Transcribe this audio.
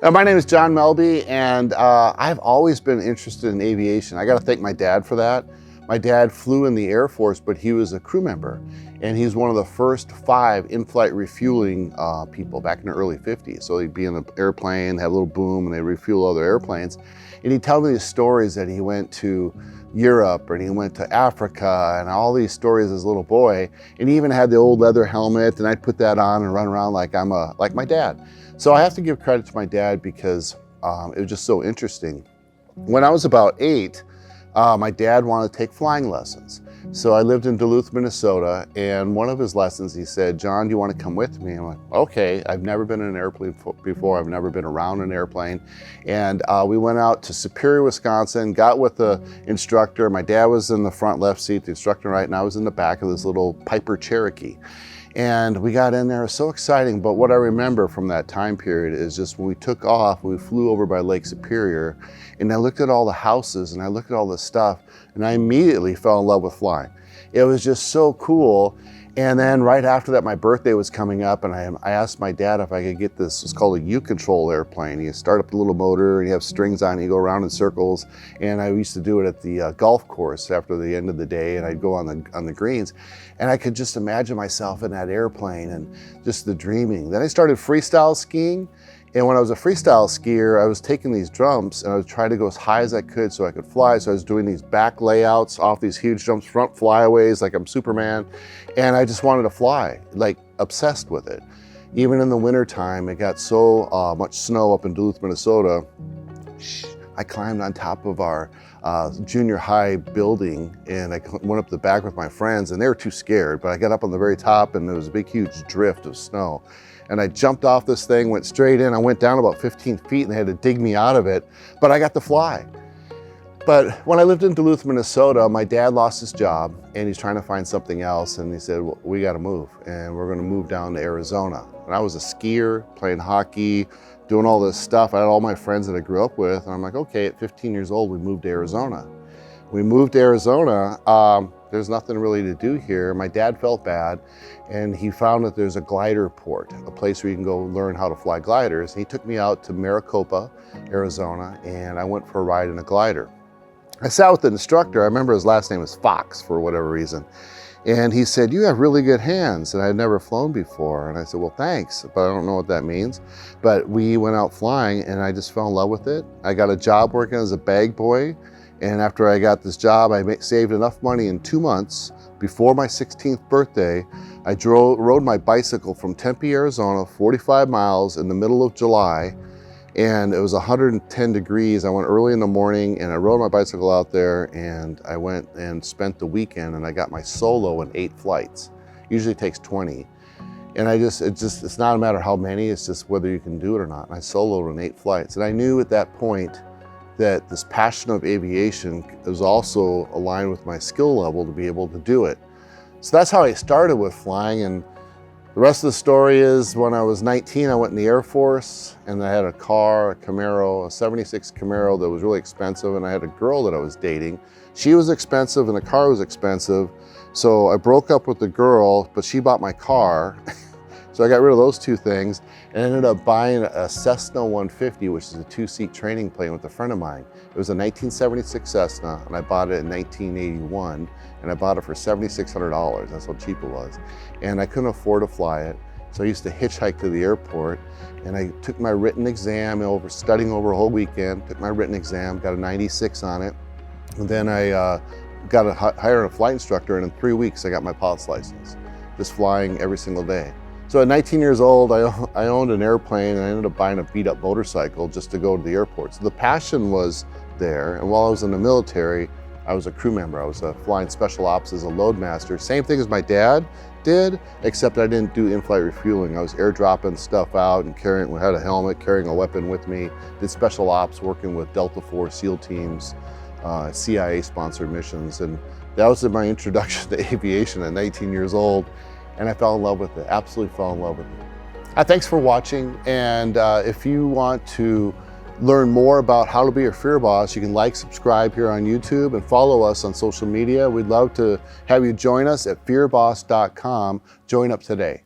My name is John Melby, and I've always been interested in aviation. I got to thank my dad for that. My dad flew in the Air Force, but he was a crew member, and he's one of the first 5 in-flight refueling people back in the early 50s. So he'd be in an airplane, have a little boom, and they'd refuel other airplanes. And he'd tell me these stories that he went to Europe and he went to Africa and all these stories as a little boy. And he even had the old leather helmet, and I'd put that on and run around like like my dad. So I have to give credit to my dad because it was just so interesting. When I was about 8, my dad wanted to take flying lessons. So I lived in Duluth, Minnesota, and one of his lessons, he said, "John, do you want to come with me?" I'm like, okay. I've never been in an airplane before. I've never been around an airplane. And we went out to Superior, Wisconsin, got with the instructor. My dad was in the front left seat, the instructor right, and I was in the back of this little Piper Cherokee. And we got in there, it was so exciting. But what I remember from that time period is just when we took off, we flew over by Lake Superior, and I looked at all the houses and I looked at all the stuff, and I immediately fell in love with flying. It was just so cool. And then right after that, my birthday was coming up, and I asked my dad if I could get this, it's called a U-control airplane. You start up the little motor, and you have strings on it, you go around in circles. And I used to do it at the golf course after the end of the day, and I'd go on the greens. And I could just imagine myself in that airplane and just the dreaming. Then I started freestyle skiing. And when I was a freestyle skier, I was taking these jumps and I was trying to go as high as I could so I could fly. So I was doing these back layouts off these huge jumps, front flyaways like I'm Superman. And I just wanted to fly, like obsessed with it. Even in the winter time, it got so much snow up in Duluth, Minnesota. I climbed on top of our junior high building, and I went up the back with my friends, and they were too scared, but I got up on the very top, and there was a big, huge drift of snow. And I jumped off this thing, went straight in. I went down about 15 feet, and they had to dig me out of it, but I got to fly. But when I lived in Duluth, Minnesota, my dad lost his job, and he's trying to find something else, and he said, well, we got to move, and we're going to move down to Arizona. And I was a skier, playing hockey, doing all this stuff. I had all my friends that I grew up with, and I'm like, okay, at 15 years old, we moved to Arizona. We moved to Arizona. There's nothing really to do here. My dad felt bad, and he found that there's a glider port, a place where you can go learn how to fly gliders. And he took me out to Maricopa, Arizona, and I went for a ride in a glider. I sat with the instructor. I remember his last name was Fox for whatever reason. And he said, "You have really good hands." And I'd never flown before. And I said, "Well, thanks, but I don't know what that means." But we went out flying, and I just fell in love with it. I got a job working as a bag boy. And after I got this job, I saved enough money in 2 months. Before my 16th birthday, I rode my bicycle from Tempe, Arizona, 45 miles in the middle of July. And it was 110 degrees. I went early in the morning, and I rode my bicycle out there, and I went and spent the weekend, and I got my solo in 8 flights. Usually it takes 20. And it's not a matter how many, it's just whether you can do it or not. And I soloed in 8 flights. And I knew at that point that this passion of aviation was also aligned with my skill level to be able to do it. So that's how I started with flying. And the rest of the story is when I was 19, I went in the Air Force, and I had a car, a Camaro, a 76 Camaro that was really expensive, and I had a girl that I was dating. She was expensive and the car was expensive. So I broke up with the girl, but she bought my car. So I got rid of those 2 things and ended up buying a Cessna 150, which is a 2-seat training plane with a friend of mine. It was a 1976 Cessna, and I bought it in 1981, and I bought it for $7,600. That's how cheap it was. And I couldn't afford to fly it, so I used to hitchhike to the airport, and I took my written exam studying over a whole weekend, took my written exam, got a 96 on it, and then I hired a flight instructor, and in 3 weeks I got my pilot's license, just flying every single day. So at 19 years old, I owned an airplane, and I ended up buying a beat-up motorcycle just to go to the airport. So the passion was there, and while I was in the military, I was a crew member. I was flying special ops as a loadmaster. Same thing as my dad did, except I didn't do in-flight refueling. I was airdropping stuff out and had a helmet, carrying a weapon with me, did special ops, working with Delta Force SEAL teams, CIA-sponsored missions, and that was my introduction to aviation at 19 years old. And I fell in love with it, absolutely fell in love with it. Thanks for watching, and if you want to learn more about how to be a FearBoss, you can subscribe here on YouTube, and follow us on social media. We'd love to have you join us at fearboss.com. Join up today.